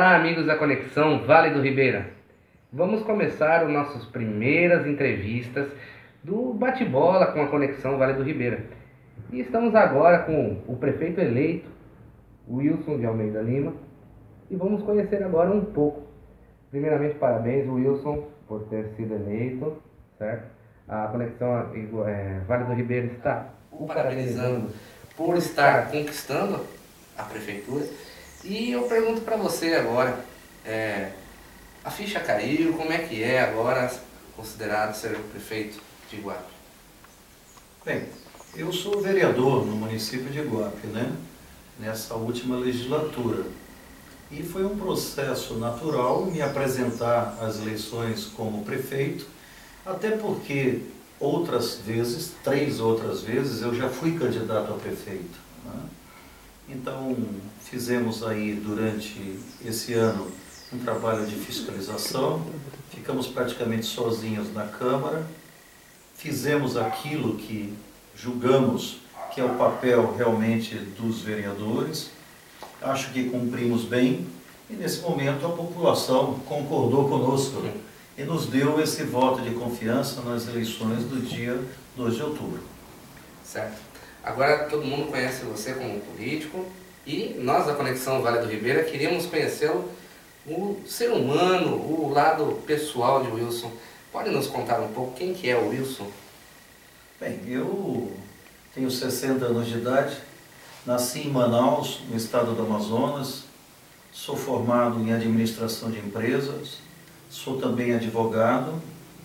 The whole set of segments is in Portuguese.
Olá, amigos da Conexão Vale do Ribeira. Vamos começar as nossas primeiras entrevistas do bate-bola com a Conexão Vale do Ribeira. E estamos agora com o prefeito eleito, Wilson de Almeida Lima, e vamos conhecer agora um pouco. Primeiramente, parabéns, Wilson, por ter sido eleito, certo? A Conexão Vale do Ribeira está o parabenizando por estar conquistando a prefeitura. E eu pergunto para você agora, a ficha caiu, como é que é agora considerado ser o prefeito de Iguape? Bem, eu sou vereador no município de Iguape, nessa última legislatura. E foi um processo natural me apresentar às eleições como prefeito, até porque outras vezes, 3 outras vezes, eu já fui candidato a prefeito. Então, fizemos aí durante esse ano um trabalho de fiscalização, ficamos praticamente sozinhos na Câmara, fizemos aquilo que julgamos que é o papel realmente dos vereadores, acho que cumprimos bem e nesse momento a população concordou conosco e nos deu esse voto de confiança nas eleições do dia 2 de outubro. Certo. Agora todo mundo conhece você como político e nós da Conexão Vale do Ribeira queríamos conhecê-lo, o ser humano, o lado pessoal de Wilson. Pode nos contar um pouco quem que é o Wilson? Bem, eu tenho 60 anos de idade, nasci em Manaus, no estado do Amazonas, sou formado em administração de empresas, sou também advogado,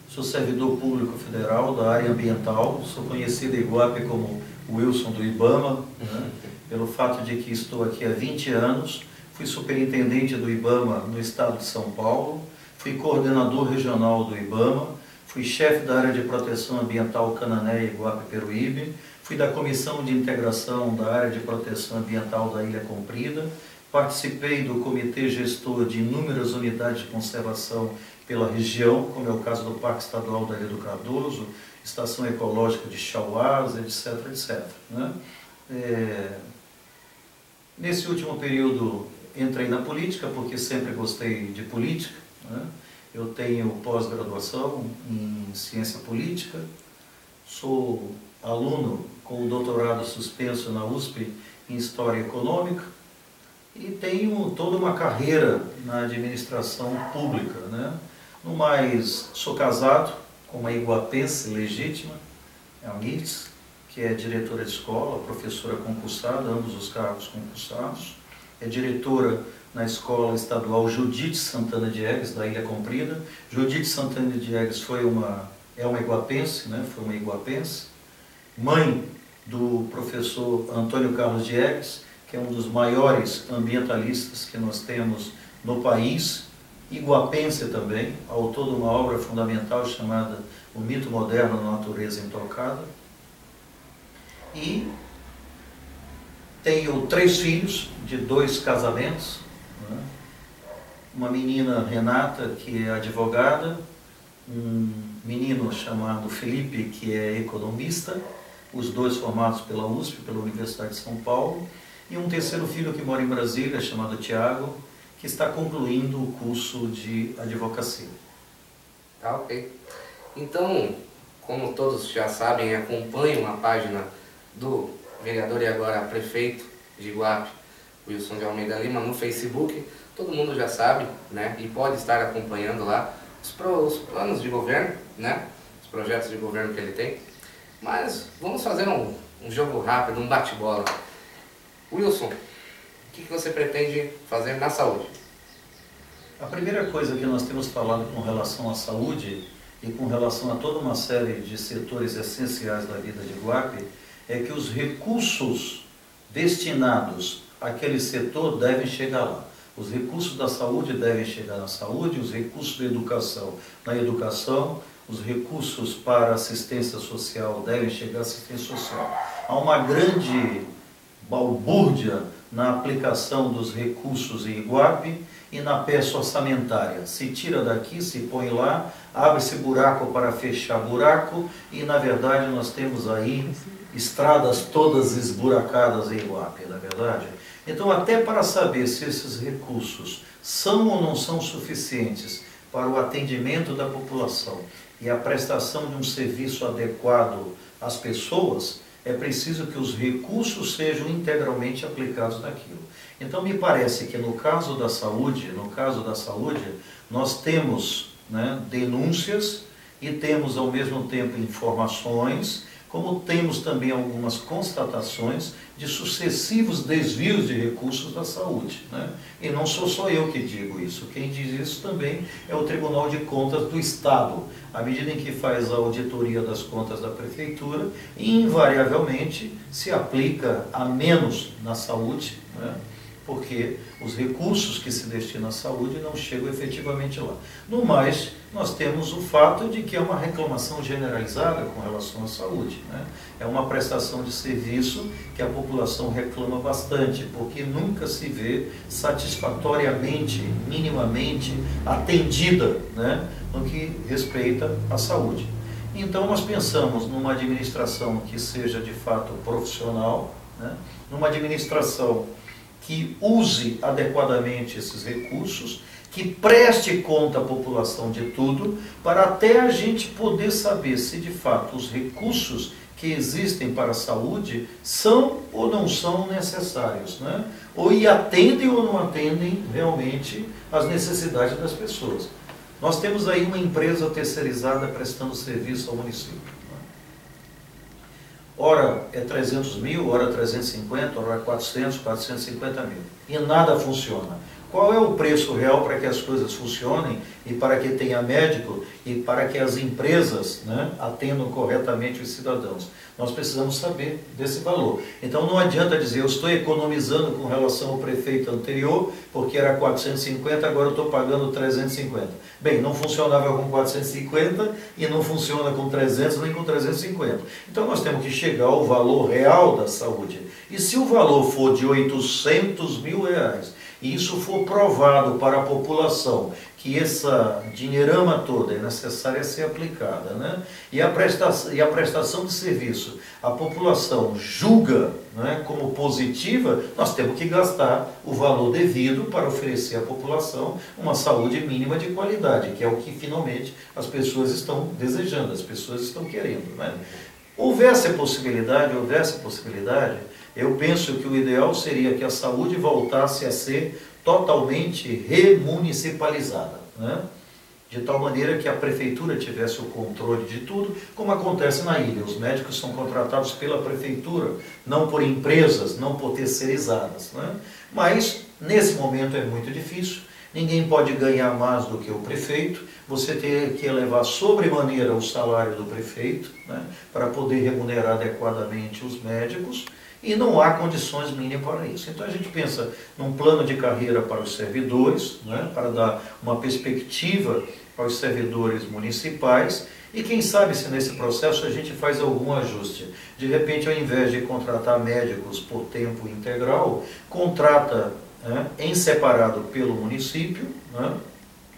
sou servidor público federal da área ambiental, sou conhecido em Iguape como Wilson do IBAMA, pelo fato de que estou aqui há 20 anos, fui superintendente do IBAMA no estado de São Paulo, fui coordenador regional do IBAMA, fui chefe da área de proteção ambiental Cananéia Iguape-Peruíbe, fui da comissão de integração da área de proteção ambiental da Ilha Comprida, participei do comitê gestor de inúmeras unidades de conservação pela região, como é o caso do Parque Estadual da Ilha do Cardoso, Estação Ecológica de Chauás, etc, etc. Nesse último período entrei na política, porque sempre gostei de política. Eu tenho pós-graduação em ciência política, sou aluno com o doutorado suspenso na USP em História Econômica e tenho toda uma carreira na administração pública. No mais, sou casado com uma iguapense legítima, a Mirtz, que é diretora de escola, professora concursada, ambos os cargos concursados, é diretora na Escola Estadual Judite Santana de Egues, da Ilha Comprida. Judite Santana de Egues é uma iguapense, foi uma iguapense, mãe do professor Antônio Carlos de Egues, que é um dos maiores ambientalistas que nós temos no país, iguapense também, autor de uma obra fundamental chamada O Mito Moderno da Natureza Intocada. E tenho 3 filhos de 2 casamentos, uma menina Renata, que é advogada, um menino chamado Felipe, que é economista, os 2 formados pela USP, pela Universidade de São Paulo, e um terceiro filho que mora em Brasília, chamado Tiago, que está concluindo o curso de advocacia. Tá, ok. Então, como todos já sabem, acompanham a página do vereador e agora prefeito de Iguape, Wilson de Almeida Lima, no Facebook. Todo mundo já sabe, e pode estar acompanhando lá os planos de governo, os projetos de governo que ele tem. Mas vamos fazer um jogo rápido, um bate-bola. Wilson, o que você pretende fazer na saúde? A primeira coisa que nós temos falado com relação à saúde e com relação a toda uma série de setores essenciais da vida de Iguape é que os recursos destinados àquele setor devem chegar lá. Os recursos da saúde devem chegar na saúde, os recursos da educação na educação, os recursos para assistência social devem chegar à assistência social. Há uma grande balbúrdia na aplicação dos recursos em Iguape e na peça orçamentária. Se tira daqui, se põe lá, abre-se buraco para fechar buraco e, na verdade, nós temos aí estradas todas esburacadas em Iguape, na verdade. Então, até para saber se esses recursos são ou não são suficientes para o atendimento da população e a prestação de um serviço adequado às pessoas, é preciso que os recursos sejam integralmente aplicados naquilo. Então, me parece que no caso da saúde, nós temos, né, denúncias e temos ao mesmo tempo informações, como temos também algumas constatações de sucessivos desvios de recursos da saúde, né? E não sou só eu que digo isso, quem diz isso também é o Tribunal de Contas do Estado, à medida em que faz a auditoria das contas da Prefeitura, e invariavelmente se aplica a menos na saúde, né? Porque os recursos que se destinam à saúde não chegam efetivamente lá. No mais, nós temos o fato de que é uma reclamação generalizada com relação à saúde, né? É uma prestação de serviço que a população reclama bastante, porque nunca se vê satisfatoriamente, minimamente atendida, né, no que respeita à saúde. Então nós pensamos numa administração que seja de fato profissional, né, numa administração que use adequadamente esses recursos, que preste conta à população de tudo, para até a gente poder saber se de fato os recursos que existem para a saúde são ou não são necessários, né? Ou e atendem ou não atendem realmente às necessidades das pessoas. Nós temos aí uma empresa terceirizada prestando serviço ao município. Ora é 300 mil, ora 350, ora 400, 450 mil. E nada funciona. Qual é o preço real para que as coisas funcionem e para que tenha médico e para que as empresas, né, atendam corretamente os cidadãos? Nós precisamos saber desse valor. Então não adianta dizer, eu estou economizando com relação ao prefeito anterior, porque era 450, agora eu estou pagando 350. Bem, não funcionava com 450 e não funciona com 300 nem com 350. Então nós temos que chegar ao valor real da saúde. E se o valor for de 800 mil reais, e isso for provado para a população, que essa dinheirama toda é necessária ser aplicada, né? E a prestação de serviço, a população julga, né, como positiva, nós temos que gastar o valor devido para oferecer à população uma saúde mínima de qualidade, que é o que finalmente as pessoas estão desejando, as pessoas estão querendo, né? Houvesse a possibilidade, eu penso que o ideal seria que a saúde voltasse a ser totalmente remunicipalizada, né? De tal maneira que a prefeitura tivesse o controle de tudo, como acontece na ilha. Os médicos são contratados pela prefeitura, não por empresas, não por terceirizadas, né? Mas, nesse momento é muito difícil, ninguém pode ganhar mais do que o prefeito, você tem que elevar sobremaneira o salário do prefeito, né, para poder remunerar adequadamente os médicos, e não há condições mínimas para isso. Então a gente pensa num plano de carreira para os servidores, né, para dar uma perspectiva aos servidores municipais, e quem sabe se nesse processo a gente faz algum ajuste. De repente, ao invés de contratar médicos por tempo integral, contrata, né, em separado pelo município, né,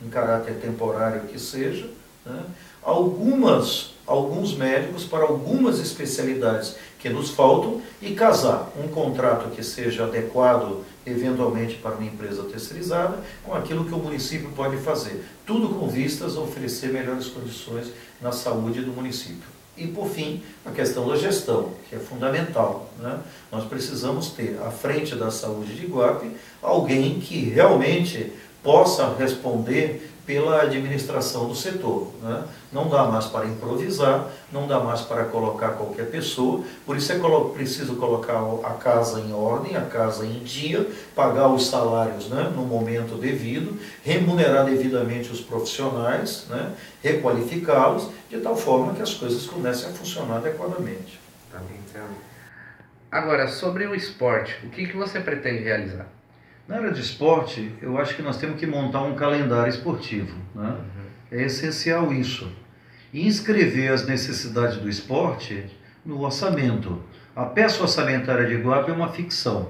em caráter temporário que seja, né, alguns médicos para algumas especialidades que nos faltam e casar um contrato que seja adequado eventualmente para uma empresa terceirizada com aquilo que o município pode fazer. Tudo com vistas a oferecer melhores condições na saúde do município. E, por fim, a questão da gestão, que é fundamental, né? Nós precisamos ter, à frente da saúde de Iguape, alguém que realmente possa responder pela administração do setor, né? Não dá mais para improvisar, não dá mais para colocar qualquer pessoa, por isso é preciso colocar a casa em ordem, a casa em dia, pagar os salários, né, no momento devido, remunerar devidamente os profissionais, né, requalificá-los, de tal forma que as coisas comecem a funcionar adequadamente. Tá bem, entendo. Agora, sobre o esporte, o que você pretende realizar? Na área de esporte, eu acho que nós temos que montar um calendário esportivo, né? É essencial isso. E inscrever as necessidades do esporte no orçamento. A peça orçamentária de Iguape é uma ficção.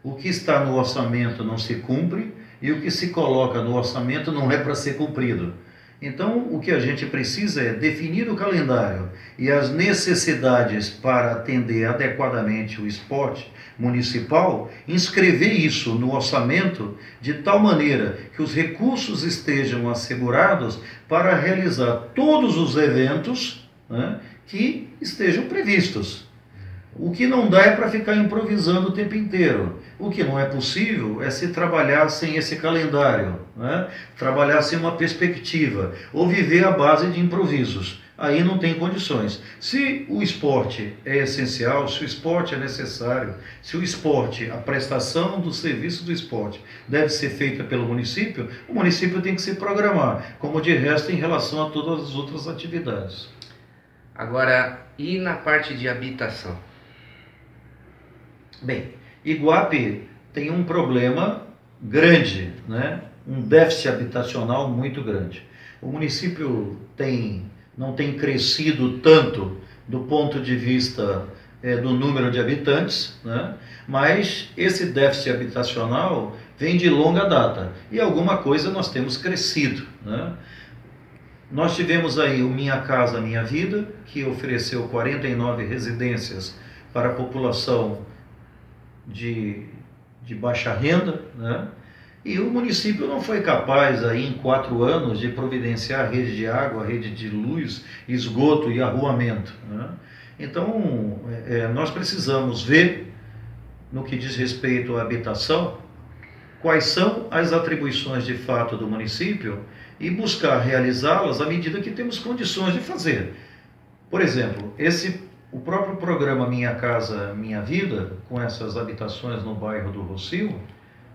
o que está no orçamento não se cumpre e o que se coloca no orçamento não é para ser cumprido. Então, o que a gente precisa é definir o calendário e as necessidades para atender adequadamente o esporte municipal, inscrever isso no orçamento de tal maneira que os recursos estejam assegurados para realizar todos os eventos, né, que estejam previstos. O que não dá é para ficar improvisando o tempo inteiro. O que não é possível é se trabalhar sem esse calendário, né? Trabalhar sem uma perspectiva, ou viver à base de improvisos. Aí não tem condições. Se o esporte é essencial, se o esporte é necessário, se o esporte, a prestação do serviço do esporte deve ser feita pelo município, o município tem que se programar, como de resto em relação a todas as outras atividades. Agora, e na parte de habitação? Bem, Iguape tem um problema grande, né? Um déficit habitacional muito grande. O município não tem crescido tanto do ponto de vista do número de habitantes, né? Mas esse déficit habitacional vem de longa data e alguma coisa nós temos crescido, né? Nós tivemos aí o Minha Casa Minha Vida, que ofereceu 49 residências para a população de baixa renda, né? E o município não foi capaz aí em 4 anos de providenciar a rede de água, a rede de luz, esgoto e arruamento, né? Então, nós precisamos ver, no que diz respeito à habitação, quais são as atribuições de fato do município e buscar realizá-las à medida que temos condições de fazer. Por exemplo, o próprio programa Minha Casa Minha Vida, com essas habitações no bairro do Rocio,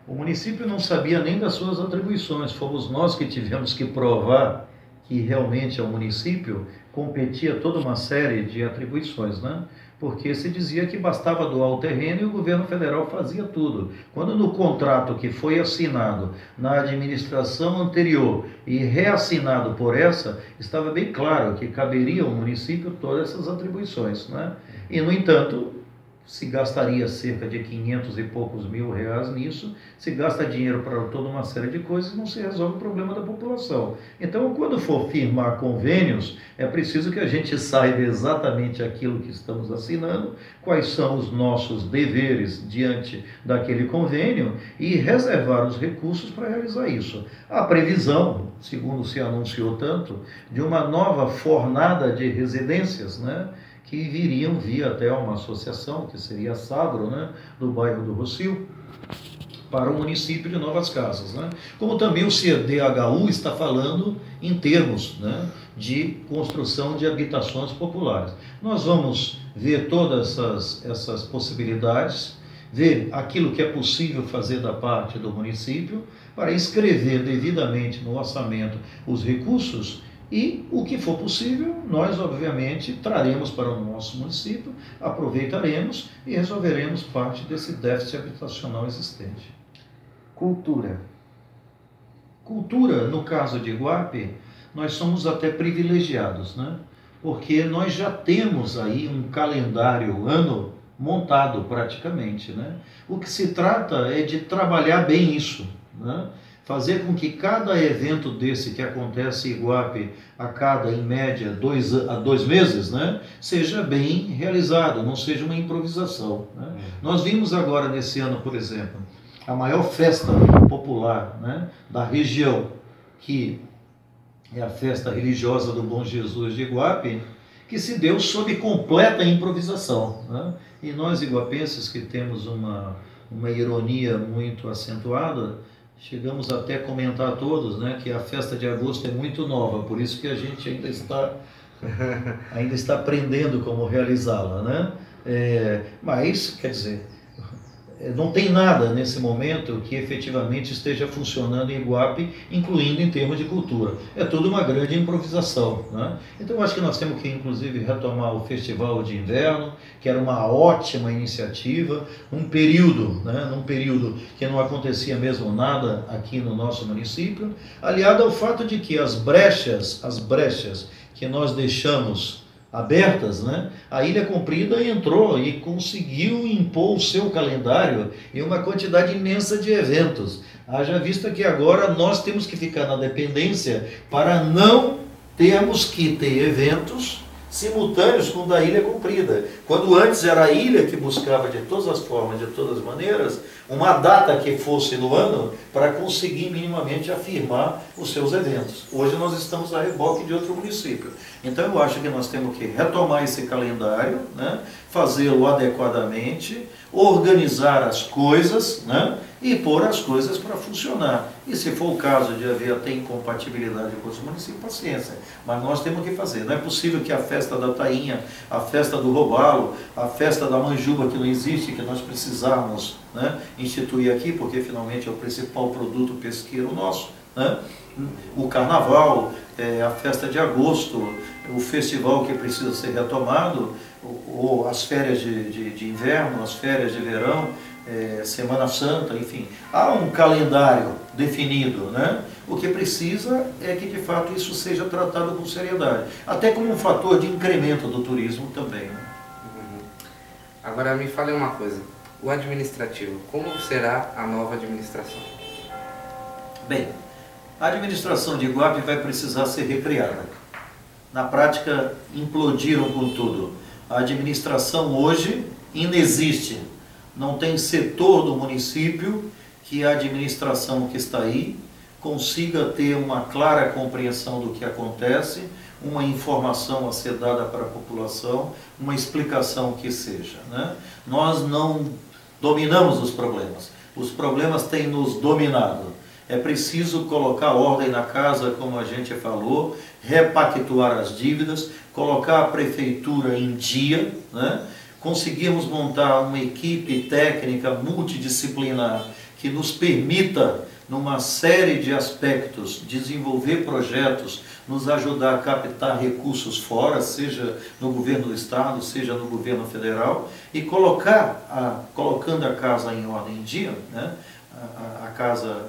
o município não sabia nem das suas atribuições. Fomos nós que tivemos que provar que realmente ao município competia toda uma série de atribuições, né? Porque se dizia que bastava doar o terreno e o governo federal fazia tudo. Quando no contrato que foi assinado na administração anterior e reassinado por essa, estava bem claro que caberia ao município todas essas atribuições, né? E, no entanto, se gastaria cerca de 500 e poucos mil reais nisso, se gasta dinheiro para toda uma série de coisas e não se resolve o problema da população. Então, quando for firmar convênios, é preciso que a gente saiba exatamente aquilo que estamos assinando, quais são os nossos deveres diante daquele convênio e reservar os recursos para realizar isso. A previsão, segundo se anunciou tanto, de uma nova fornada de residências, né, que viriam via até uma associação, que seria a Sabro, né, do bairro do Rocio, para o município de Novas Casas, né? Como também o CDHU está falando em termos, né, de construção de habitações populares. Nós vamos ver todas essas possibilidades, ver aquilo que é possível fazer da parte do município para inscrever devidamente no orçamento os recursos. E o que for possível, nós obviamente traremos para o nosso município, aproveitaremos e resolveremos parte desse déficit habitacional existente. Cultura. Cultura, no caso de Iguape, nós somos até privilegiados, né? Porque nós já temos aí um calendário ano montado praticamente, né? O que se trata é de trabalhar bem isso, né? Fazer com que cada evento desse que acontece em Iguape a cada, em média, 2 meses, né, seja bem realizado, não seja uma improvisação, né? Nós vimos agora nesse ano, por exemplo, a maior festa popular, né, da região, que é a festa religiosa do Bom Jesus de Iguape, que se deu sob completa improvisação, né? E nós iguapenses, que temos uma ironia muito acentuada, chegamos até a comentar todos, né, que a festa de agosto é muito nova, por isso que a gente ainda está aprendendo como realizá-la, né? Mas, quer dizer, não tem nada nesse momento que efetivamente esteja funcionando em Iguape, incluindo em termos de cultura. É tudo uma grande improvisação, né? Então, eu acho que nós temos que, inclusive, retomar o Festival de Inverno, que era uma ótima iniciativa, num período que não acontecia mesmo nada aqui no nosso município, aliado ao fato de que as brechas que nós deixamos abertas, né? A Ilha Comprida entrou e conseguiu impor o seu calendário e uma quantidade imensa de eventos. Haja vista que agora nós temos que ficar na dependência para não termos que ter eventos simultâneos com o da Ilha Comprida. Quando antes era a ilha que buscava de todas as formas, de todas as maneiras, uma data que fosse no ano para conseguir minimamente afirmar os seus eventos. Hoje nós estamos a reboque de outro município. Então eu acho que nós temos que retomar esse calendário, né, fazê-lo adequadamente, organizar as coisas, né, e pôr as coisas para funcionar. E se for o caso de haver até incompatibilidade com os municípios, paciência. Mas nós temos que fazer. Não é possível que a festa da tainha, a festa do robalo, a festa da manjuba, que não existe, que nós precisarmos, né, instituir aqui, porque finalmente é o principal produto pesqueiro nosso, né? O carnaval, a festa de agosto, o festival que precisa ser retomado, ou as férias de inverno, as férias de verão, Semana Santa, enfim. Há um calendário definido, né? O que precisa é que de fato isso seja tratado com seriedade, até como um fator de incremento do turismo também, né? Agora me fale uma coisa, o administrativo, como será a nova administração? Bem, a administração de Iguape vai precisar ser recriada. Na prática, implodiram com tudo. A administração hoje inexiste. Não tem setor do município que a administração que está aí consiga ter uma clara compreensão do que acontece, uma informação a ser dada para a população, uma explicação que seja, né? Nós não dominamos os problemas têm nos dominado. É preciso colocar ordem na casa, como a gente falou, repactuar as dívidas, colocar a prefeitura em dia, né? Conseguirmos montar uma equipe técnica multidisciplinar que nos permita, numa série de aspectos, desenvolver projetos, nos ajudar a captar recursos fora, seja no governo do estado, seja no governo federal, e colocando a casa em ordem em dia, né? a casa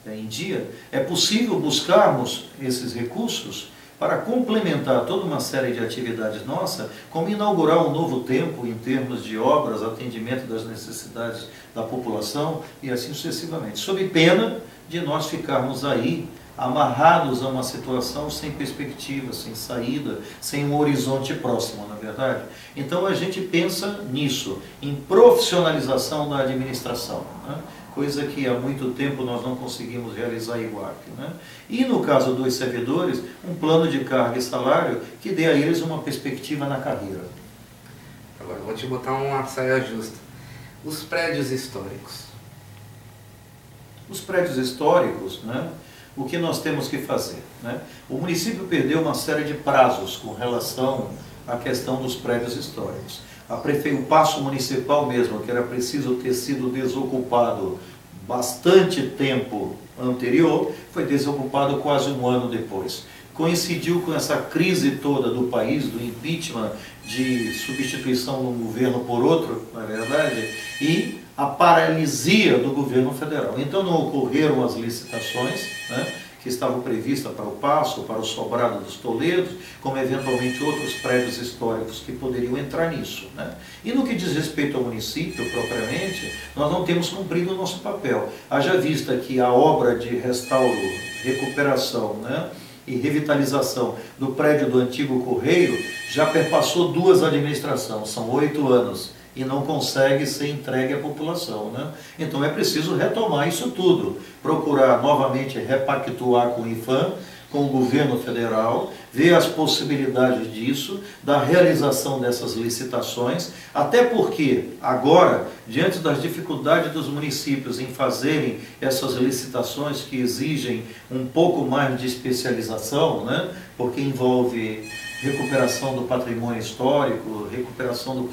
em dia, é possível buscarmos esses recursos para complementar toda uma série de atividades nossas, como inaugurar um novo tempo em termos de obras, atendimento das necessidades da população e assim sucessivamente, sob pena de nós ficarmos aí amarrados a uma situação sem perspectiva, sem saída, sem um horizonte próximo, na verdade. Então a gente pensa nisso, em profissionalização da administração, né? Coisa que há muito tempo nós não conseguimos realizar em Iguape, né? E no caso dos servidores, um plano de carga e salário que dê a eles uma perspectiva na carreira. Agora vou te botar uma saia justa. Os prédios históricos. Os prédios históricos, né? O que nós temos que fazer, né? O município perdeu uma série de prazos com relação à questão dos prédios históricos. O Paço Municipal mesmo, que era preciso ter sido desocupado bastante tempo anterior, foi desocupado quase um ano depois. Coincidiu com essa crise toda do país, do impeachment, de substituição de um governo por outro, na verdade, e a paralisia do governo federal. Então não ocorreram as licitações, né, que estavam previstas para o Paço, para o Sobrado dos Toledos, como eventualmente outros prédios históricos que poderiam entrar nisso, né? E no que diz respeito ao município propriamente, nós não temos cumprido o nosso papel. Haja vista que a obra de restauro, recuperação, né, e revitalização do prédio do antigo Correio já perpassou 2 administrações, são 8 anos. E não consegue ser entregue à população, né? Então é preciso retomar isso tudo, procurar novamente repactuar com o IPHAN, com o governo federal, ver as possibilidades disso, da realização dessas licitações, até porque agora, diante das dificuldades dos municípios em fazerem essas licitações que exigem um pouco mais de especialização, né? Porque envolve recuperação do patrimônio histórico, recuperação do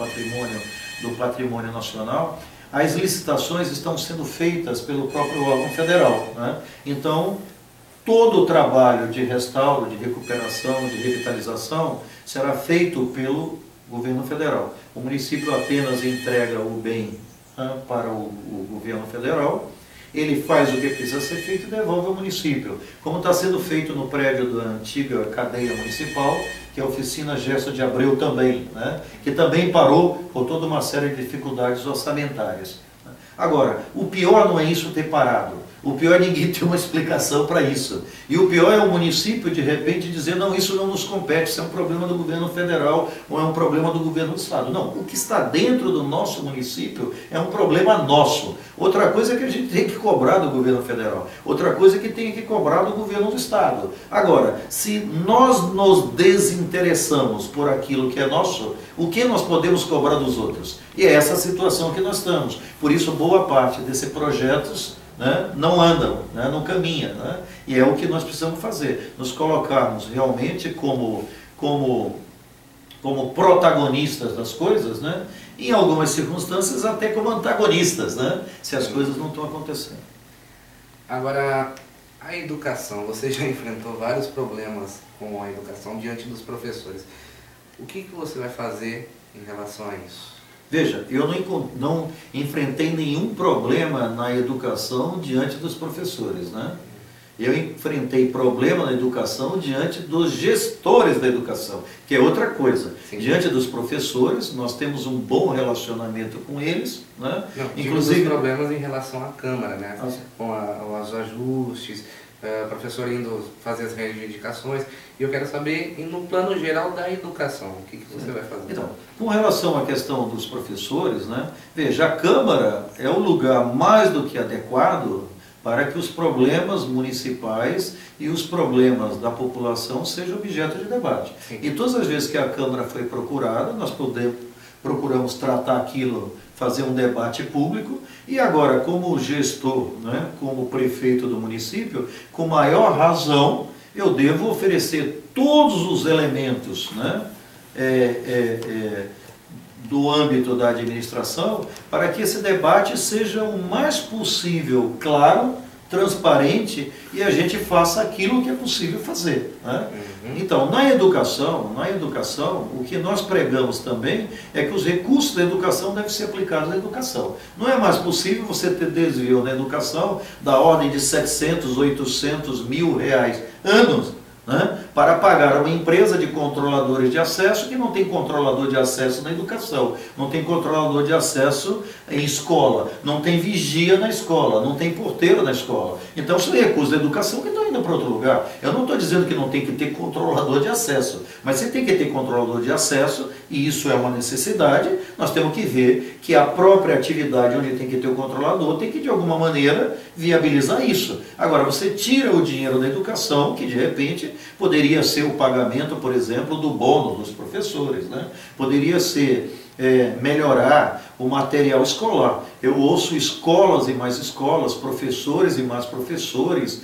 patrimônio nacional, as licitações estão sendo feitas pelo próprio órgão federal, né? Então, todo o trabalho de restauro, de recuperação, de revitalização será feito pelo governo federal. O município apenas entrega o bem, né, para o governo federal ele faz o que precisa ser feito e devolve ao município. Como está sendo feito no prédio da antiga cadeia municipal, que é a oficina Gesto de Abreu também, né? Que também parou por toda uma série de dificuldades orçamentárias. Agora, o pior não é isso ter parado. O pior é ninguém ter uma explicação para isso. E o pior é o município, de repente, dizer, não, isso não nos compete, isso é um problema do governo federal ou é um problema do governo do estado. Não, o que está dentro do nosso município é um problema nosso. Outra coisa é que a gente tem que cobrar do governo federal. Outra coisa é que tem que cobrar do governo do estado. Agora, se nós nos desinteressamos por aquilo que é nosso, o que nós podemos cobrar dos outros? E é essa a situação que nós estamos. Por isso, boa parte desses projetos, né, não andam, né, não caminham, né, e é o que nós precisamos fazer, nos colocarmos realmente como protagonistas das coisas, né, em algumas circunstâncias até como antagonistas, né, se as coisas não estão acontecendo. Agora, a educação, você já enfrentou vários problemas com a educação diante dos professores. O que você vai fazer em relação a isso? Veja, eu não enfrentei nenhum problema na educação diante dos professores, né? Eu enfrentei problema na educação diante dos gestores da educação, que é outra coisa. Sim. Diante dos professores, nós temos um bom relacionamento com eles, né? Não, inclusive problemas em relação à Câmara, né? Com os ajustes, professor indo fazer as reivindicações. E eu quero saber, no plano geral da educação, o que você vai fazer? Então, com relação à questão dos professores, né? Veja, a Câmara é o lugar mais do que adequado para que os problemas municipais e os problemas da população sejam objeto de debate. Sim. E todas as vezes que a Câmara foi procurada, nós procuramos tratar aquilo, fazer um debate público, e agora, como gestor, né, como prefeito do município, com maior razão, eu devo oferecer todos os elementos, né, do âmbito da administração, para que esse debate seja o mais possível claro, transparente, e a gente faça aquilo que é possível fazer, né? Então, na educação, o que nós pregamos também é que os recursos da educação devem ser aplicados na educação. Não é mais possível você ter desvio na educação da ordem de 700, 800 mil reais anos, né, para pagar uma empresa de controladores de acesso que não tem controlador de acesso na educação, não tem controlador de acesso em escola, não tem vigia na escola, não tem porteiro na escola. Então são recursos da educação que estão indo para outro lugar. Eu não estou dizendo que não tem que ter controlador de acesso, mas você tem que ter controlador de acesso, e isso é uma necessidade. Nós temos que ver que a própria atividade onde tem que ter o controlador tem que de alguma maneira viabilizar isso. Agora, você tira o dinheiro da educação, que de repente poderia ser o pagamento, por exemplo, do bônus dos professores, né? Poderia ser melhorar o material escolar. Eu ouço escolas e mais escolas, professores e mais professores,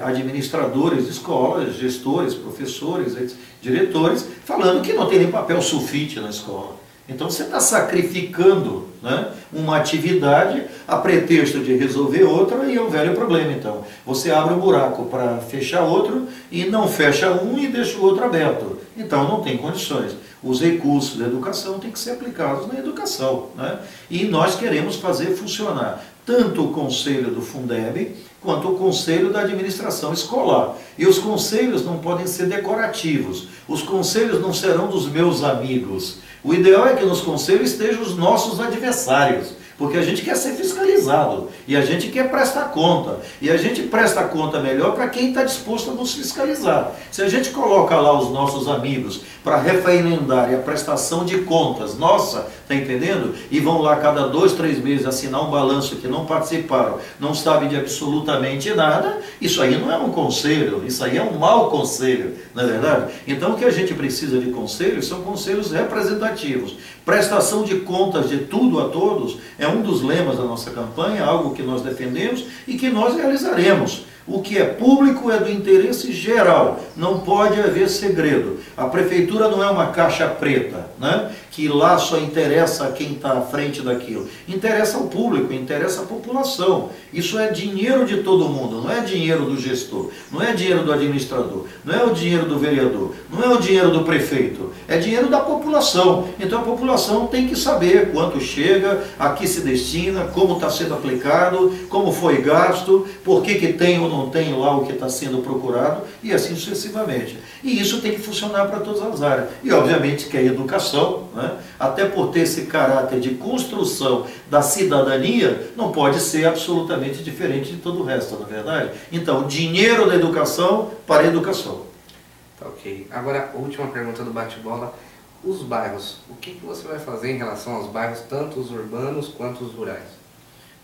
administradores de escolas, gestores, professores, diretores, falando que não tem nem papel sulfite na escola. Então você está sacrificando, né, uma atividade a pretexto de resolver outra, e é um velho problema. Então você abre um buraco para fechar outro e não fecha um e deixa o outro aberto. Então não tem condições. Os recursos da educação têm que ser aplicados na educação, né? E nós queremos fazer funcionar tanto o conselho do Fundeb quanto o conselho da administração escolar. E os conselhos não podem ser decorativos. Os conselhos não serão dos meus amigos. O ideal é que nos conselhos estejam os nossos adversários, porque a gente quer ser fiscalizado, e a gente quer prestar conta, e a gente presta conta melhor para quem está disposto a nos fiscalizar. Se a gente coloca lá os nossos amigos para referendar a prestação de contas, nossa, está entendendo? E vão lá cada 2, 3 meses assinar um balanço que não participaram, não sabem de absolutamente nada, isso aí não é um conselho, isso aí é um mau conselho, não é verdade? Então o que a gente precisa de conselhos são conselhos representativos. Prestação de contas de tudo a todos é um dos lemas da nossa campanha, algo que nós defendemos e que nós realizaremos. O que é público é do interesse geral, não pode haver segredo. A prefeitura não é uma caixa preta, né? que lá só interessa a quem está à frente daquilo. Interessa ao público, interessa à população. Isso é dinheiro de todo mundo, não é dinheiro do gestor, não é dinheiro do administrador, não é o dinheiro do vereador, não é o dinheiro do prefeito, é dinheiro da população. Então a população tem que saber quanto chega, a que se destina, como está sendo aplicado, como foi gasto, por que tem ou não tem lá o que está sendo procurado, e assim sucessivamente. E isso tem que funcionar para todas as áreas. E obviamente que a educação, né, até por ter esse caráter de construção da cidadania, não pode ser absolutamente diferente de todo o resto, não é verdade? Então, dinheiro da educação para a educação. Tá, ok. Agora, a última pergunta do bate-bola. Os bairros, o que você vai fazer em relação aos bairros, tanto os urbanos quanto os rurais?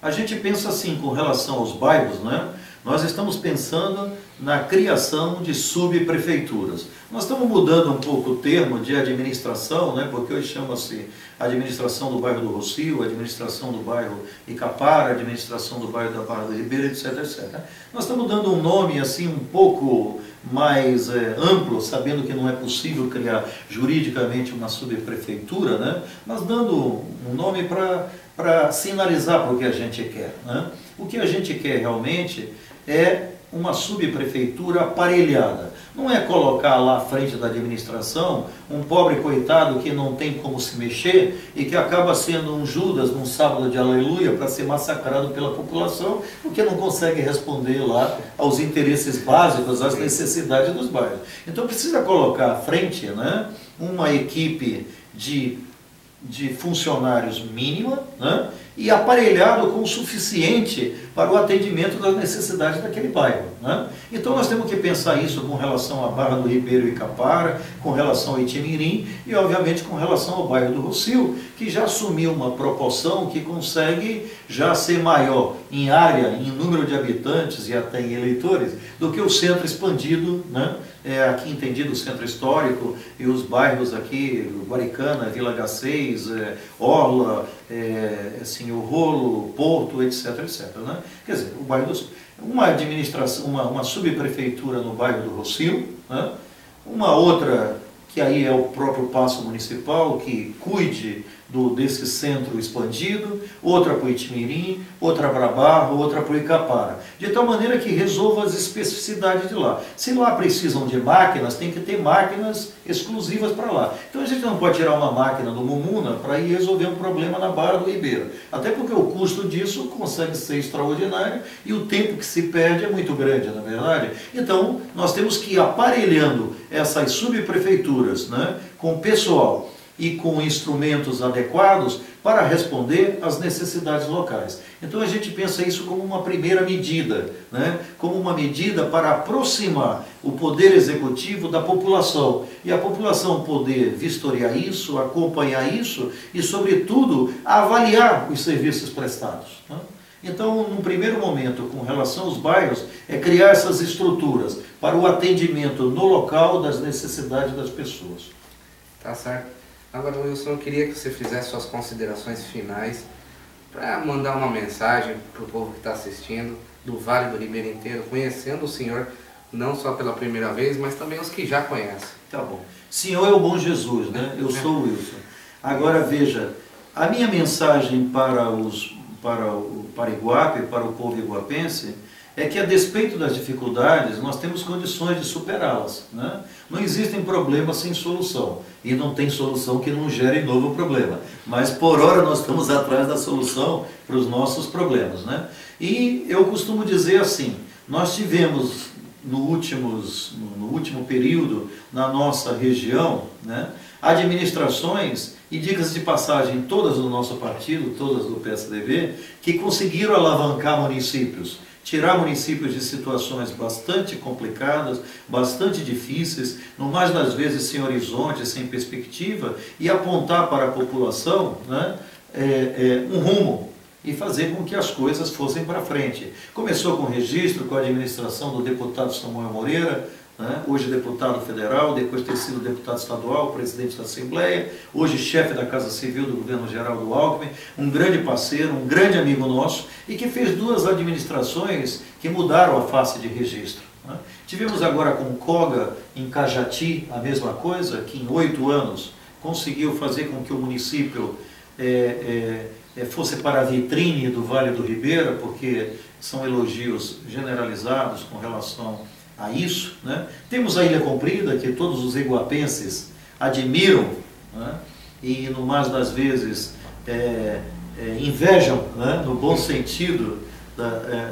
A gente pensa assim, com relação aos bairros, né? Nós estamos pensando na criação de subprefeituras. Nós estamos mudando um pouco o termo de administração, né? Porque hoje chama-se administração do bairro do Rocio, administração do bairro Icapara, administração do bairro da Barra do Ribeira, etc, etc. Nós estamos dando um nome assim um pouco mais amplo, sabendo que não é possível criar juridicamente uma subprefeitura, né? Mas dando um nome para sinalizar para o que a gente quer, né? O que a gente quer realmente é uma subprefeitura aparelhada. Não é colocar lá à frente da administração um pobre coitado que não tem como se mexer e que acaba sendo um Judas num sábado de aleluia para ser massacrado pela população porque não consegue responder lá aos interesses básicos, às necessidades dos bairros. Então precisa colocar à frente, né, uma equipe de funcionários mínima, né, e aparelhado com o suficiente para o atendimento das necessidades daquele bairro, né? Então nós temos que pensar isso com relação à Barra do Ribeiro e Icapara, com relação ao Itimirim e obviamente com relação ao bairro do Rocio, que já assumiu uma proporção que consegue já ser maior em área, em número de habitantes e até em eleitores, do que o centro expandido, né? Aqui entendido o centro histórico e os bairros aqui, Guaricana, Vila H6, Orla, Senhor Rolo, Porto, etc, etc, né? Quer dizer, o bairro uma administração, uma subprefeitura no bairro do Rocio, né? Uma outra que aí é o próprio Paço Municipal, que cuide desse centro expandido, outra para o Itimirim, outra para Barro, outra para o Icapara, de tal maneira que resolva as especificidades de lá. Se lá precisam de máquinas, tem que ter máquinas exclusivas para lá. Então a gente não pode tirar uma máquina do Mumuna para ir resolver um problema na Barra do Ribeiro, até porque o custo disso consegue ser extraordinário e o tempo que se perde é muito grande, na verdade. Então nós temos que ir aparelhando essas subprefeituras, né, com pessoal e com instrumentos adequados para responder às necessidades locais. Então a gente pensa isso como uma primeira medida, né? Como uma medida para aproximar o poder executivo da população e a população poder vistoriar isso, acompanhar isso e, sobretudo, avaliar os serviços prestados, né? Então, num primeiro momento, com relação aos bairros, é criar essas estruturas para o atendimento no local das necessidades das pessoas. Tá certo. Agora, Wilson, eu queria que você fizesse suas considerações finais para mandar uma mensagem para o povo que está assistindo do Vale do Ribeira inteiro, conhecendo o senhor não só pela primeira vez, mas também os que já conhecem. Tá bom. Senhor é o bom Jesus, né? Eu sou o Wilson. Agora veja, a minha mensagem para Iguape, para o povo iguapense, é que a despeito das dificuldades, nós temos condições de superá-las, né? Não existem problemas sem solução, e não tem solução que não gere novo problema. Mas por hora nós estamos atrás da solução para os nossos problemas, né? E eu costumo dizer assim, nós tivemos no último período na nossa região, né, administrações, e dicas de passagem, todas do nosso partido, todas do PSDB, que conseguiram alavancar municípios, tirar municípios de situações bastante complicadas, bastante difíceis, no mais das vezes sem horizonte, sem perspectiva, e apontar para a população, né, um rumo e fazer com que as coisas fossem para frente. Começou com o registro, com a administração do deputado Samuel Moreira, né, hoje deputado federal, depois de ter sido deputado estadual, presidente da Assembleia, hoje chefe da Casa Civil do governo Geraldo Alckmin, um grande parceiro, um grande amigo nosso, e que fez duas administrações que mudaram a face de registro, né. Tivemos agora com o Koga em Cajati a mesma coisa, que em 8 anos conseguiu fazer com que o município fosse para a vitrine do Vale do Ribeira, porque são elogios generalizados com relação a isso, né? Temos a Ilha Comprida, que todos os iguapenses admiram, né? E no mais das vezes invejam, né? No bom sentido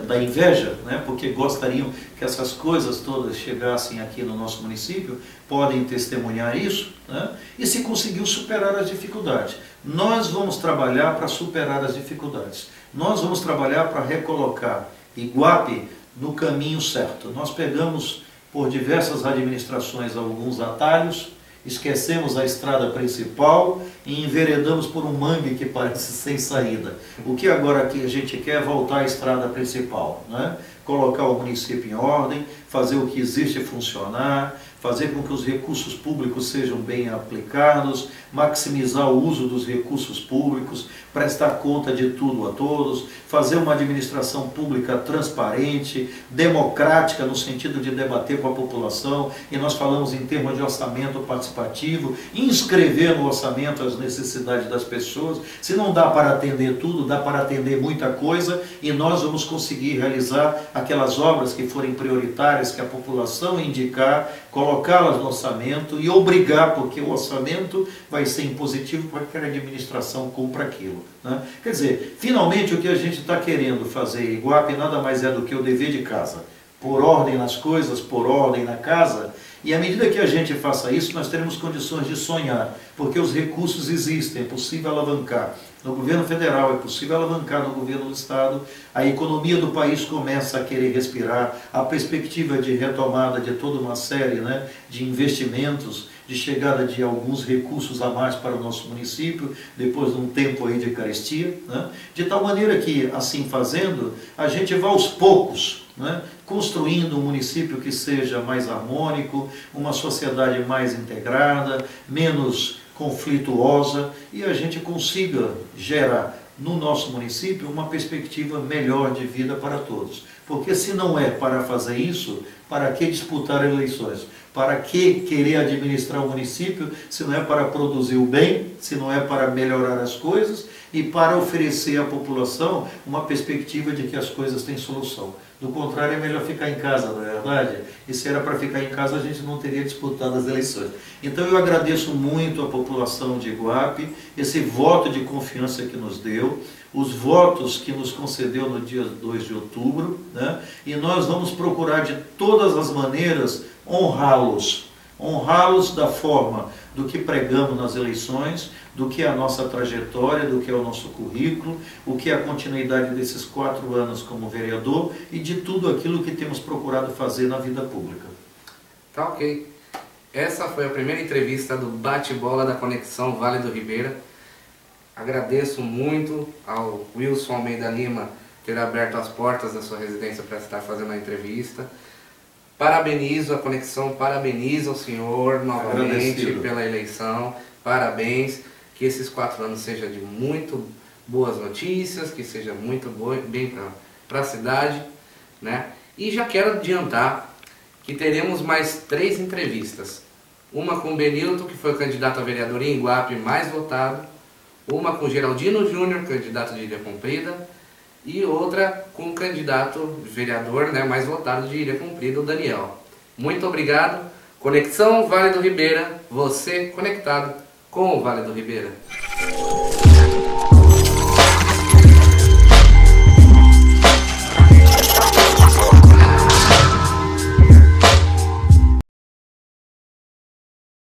da inveja, né? Porque gostariam que essas coisas todas chegassem aqui no nosso município, podem testemunhar isso, né? E se conseguiu superar as dificuldades. Nós vamos trabalhar para superar as dificuldades. Nós vamos trabalhar para recolocar Iguape no caminho certo. Nós pegamos por diversas administrações alguns atalhos, esquecemos a estrada principal e enveredamos por um mangue que parece sem saída. O que agora aqui a gente quer é voltar à estrada principal, né? Colocar o município em ordem, fazer o que existe funcionar, fazer com que os recursos públicos sejam bem aplicados, maximizar o uso dos recursos públicos, prestar conta de tudo a todos, fazer uma administração pública transparente, democrática, no sentido de debater com a população, e nós falamos em termos de orçamento participativo, inscrever no orçamento as necessidades das pessoas. Se não dá para atender tudo, dá para atender muita coisa, e nós vamos conseguir realizar aquelas obras que forem prioritárias, que a população indicar, colocá-las no orçamento e obrigar, porque o orçamento vai ser impositivo para que a administração cumpra aquilo, né? Quer dizer, finalmente o que a gente está querendo fazer em Iguape nada mais é do que o dever de casa. Por ordem nas coisas, por ordem na casa, e à medida que a gente faça isso, nós teremos condições de sonhar, porque os recursos existem, é possível alavancar. No governo federal, é possível alavancar no governo do estado, a economia do país começa a querer respirar, a perspectiva de retomada de toda uma série, né, de investimentos, de chegada de alguns recursos a mais para o nosso município, depois de um tempo aí de carestia, né, de tal maneira que, assim fazendo, a gente vai aos poucos, né, construindo um município que seja mais harmônico, uma sociedade mais integrada, menos conflituosa, e a gente consiga gerar no nosso município uma perspectiva melhor de vida para todos. Porque se não é para fazer isso, para que disputar eleições? Para que querer administrar o município se não é para produzir o bem, se não é para melhorar as coisas e para oferecer à população uma perspectiva de que as coisas têm solução? Do contrário, é melhor ficar em casa, não é verdade? E se era para ficar em casa, a gente não teria disputado as eleições. Então eu agradeço muito à população de Iguape, esse voto de confiança que nos deu, os votos que nos concedeu no dia 2 de outubro, né? E nós vamos procurar de todas as maneiras honrá-los. Honrá-los da forma do que pregamos nas eleições, do que é a nossa trajetória, do que é o nosso currículo, o que é a continuidade desses 4 anos como vereador e de tudo aquilo que temos procurado fazer na vida pública. Tá ok. Essa foi a primeira entrevista do Bate-Bola da Conexão Vale do Ribeira. Agradeço muito ao Wilson Almeida Lima ter aberto as portas da sua residência para estar fazendo a entrevista. Parabenizo a Conexão, parabenizo ao senhor novamente pela eleição. Parabéns, que esses 4 anos sejam de muito boas notícias, que seja muito bem para a cidade, né? E já quero adiantar que teremos mais 3 entrevistas. Uma com o Benilton, que foi o candidato a vereador em Iguape mais votado. Uma com o Geraldino Júnior, candidato de Ilha Comprida. E outra com o candidato vereador, né, mais votado de Ilha Comprida, o Daniel. Muito obrigado. Conexão Vale do Ribeira, você conectado com o Vale do Ribeira.